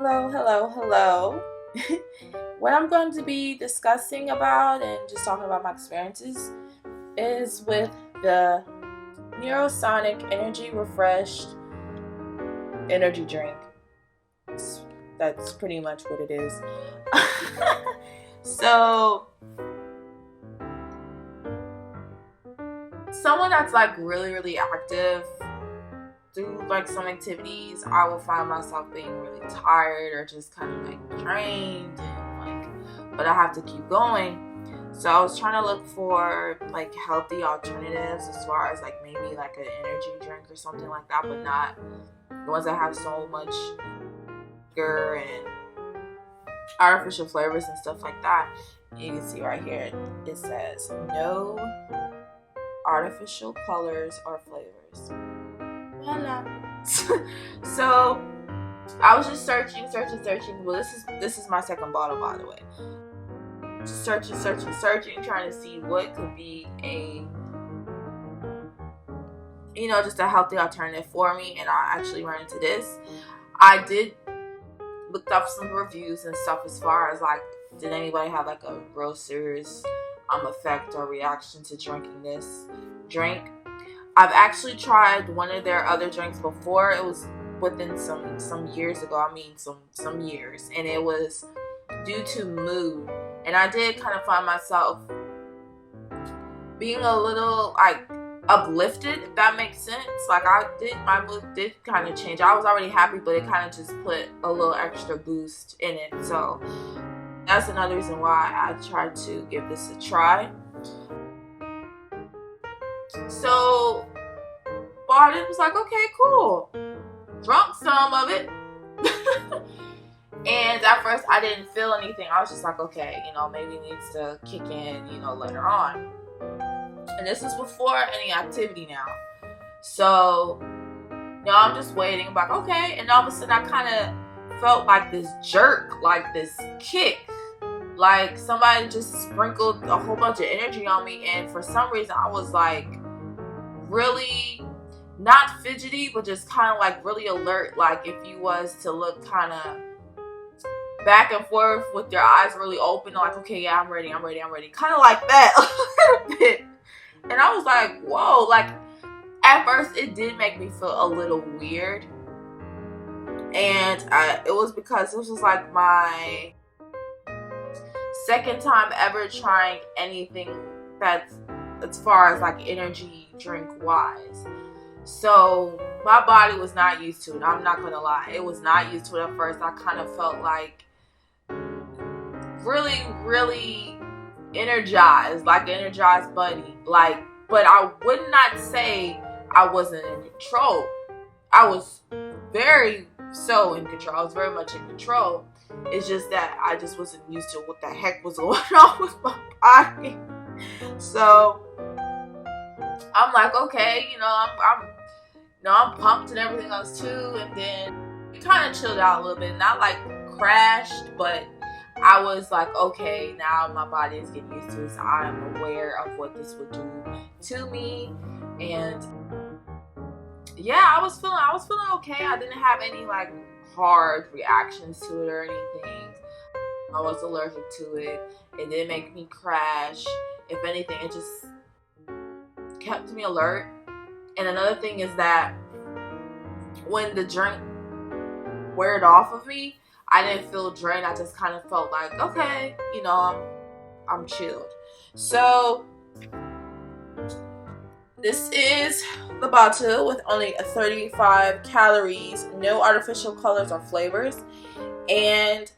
Hello, hello, hello. What I'm going to be discussing about and just talking about my experiences is with the Neurosonic Energy Refreshed Energy Drink. That's pretty much what it is. So, someone that's like really active through like some activities, I will find myself being really tired or just kind of like drained and but I have to keep going. So I was trying to look for like healthy alternatives as far as like maybe like an energy drink or something like that, but not the ones that have so much sugar and artificial flavors and stuff like that. You can see right here it says no artificial colors or flavors. Voila. So I was just searching. Well, this is my second bottle, by the way. Just searching, trying to see what could be a, just a healthy alternative for me. And I actually ran into this. I did look up some reviews and stuff as far as like, did anybody have like a real serious effect or reaction to drinking this drink? I've actually tried one of their other drinks before. It was within some years ago. I mean some years, and it was due to mood. And I did kind of find myself being a little like uplifted, if that makes sense. Like my mood did kind of change. I was already happy, but it kind of just put a little extra boost in it. So that's another reason why I tried to give this a try. So bought it, was like, okay, cool. Drunk some of it. And at first I didn't feel anything. I was just like, okay, maybe it needs to kick in, later on. And this is before any activity now. So, I'm just waiting. I'm like, okay. And all of a sudden I kind of felt like this jerk, like this kick. Like somebody just sprinkled a whole bunch of energy on me. And for some reason I was like really not fidgety, but just kind of like really alert. Like if you was to look kind of back and forth with your eyes really open, like, okay, yeah, I'm ready. Kind of like that a little bit. And I was like, whoa. Like at first it did make me feel a little weird. And it was because this was like my second time ever trying anything that's as far as like energy drink wise. So my body was not used to it. I'm not gonna lie, it was not used to it at first. I kind of felt like really energized, like an energized bunny. Like, but I would not say I wasn't in control. I was very in control. I was very much in control. It's just that I just wasn't used to what the heck was going on with my body. So I'm like, okay, I'm pumped and everything else too. And then it kind of chilled out a little bit, not like crashed, but I was like, okay, now my body is getting used to this. I'm aware of what this would do to me. And yeah, I was feeling okay. I didn't have any like hard reactions to it or anything. I was allergic to it. It didn't make me crash. If anything, it just kept me alert. And another thing is that when the drink wore off of me, I didn't feel drained. I just kind of felt like, okay, I'm chilled. So this is the bottle with only 35 calories, no artificial colors or flavors, and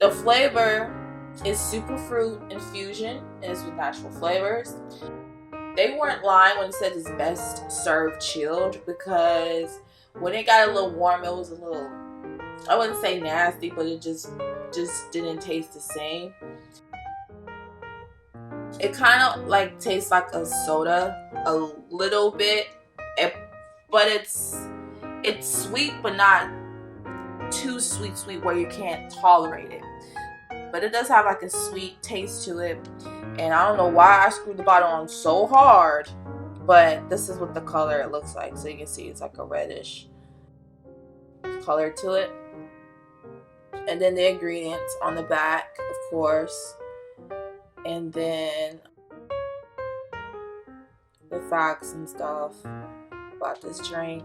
the flavor is Superfruit Infusion, and it's with natural flavors. They weren't lying when it said it's best served chilled, because when it got a little warm, it was a little, I wouldn't say nasty, but it just didn't taste the same. It kind of like tastes like a soda a little bit, but it's sweet, but not too sweet where you can't tolerate it. But it does have like a sweet taste to it. And I don't know why I screwed the bottle on so hard, but this is what the color it looks like. So you can see it's like a reddish color to it. And then the ingredients on the back, of course. And then the facts and stuff about this drink.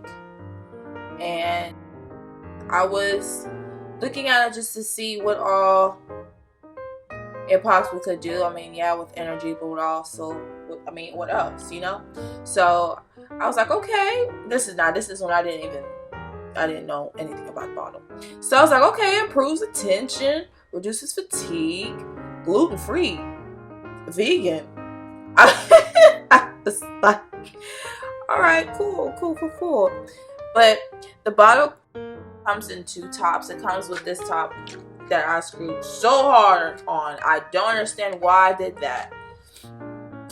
And I was looking at it just to see what all it possibly could do. I mean, yeah, with energy, but what else, you know? So I was like, okay, this is when I didn't know anything about the bottle. So I was like, okay, improves attention, reduces fatigue, gluten-free, vegan. I was like, all right, cool. But the bottle comes in 2 tops. It comes with this top that I screwed so hard on. I don't understand why I did that.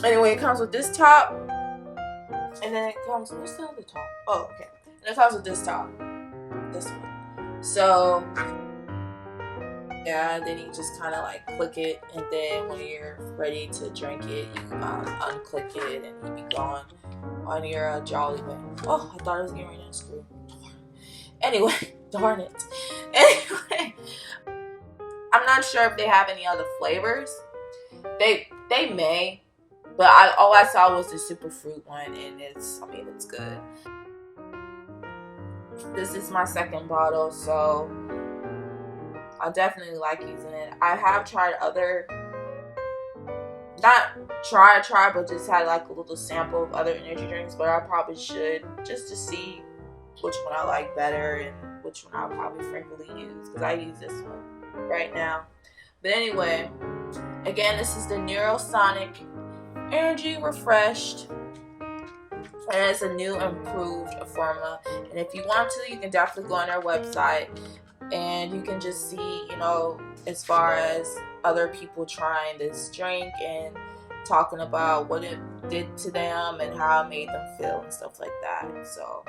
Anyway, it comes with this top, and then it comes. What's the other top? Oh, okay. And it comes with this top, this one. So yeah, then you just kind of like click it, and then when you're ready to drink it, you unclick it, and you be going on your jolly way. Oh, I thought I was getting ready to screw. Anyway, darn it. Anyway, I'm not sure if they have any other flavors. They may, but all I saw was the super fruit one, and it's good. This is my second bottle, so I definitely like using it. I have tried other, not try, but just had like a little sample of other energy drinks, but I probably should, just to see which one I like better and which one I'll probably frequently use, because I use this one right now. But anyway, again, this is the Nero Sonic Energy Refreshed, and it's a new improved formula. And if you want to, you can definitely go on their website and you can just see, you know, as far as other people trying this drink and talking about what it did to them and how it made them feel and stuff like that. So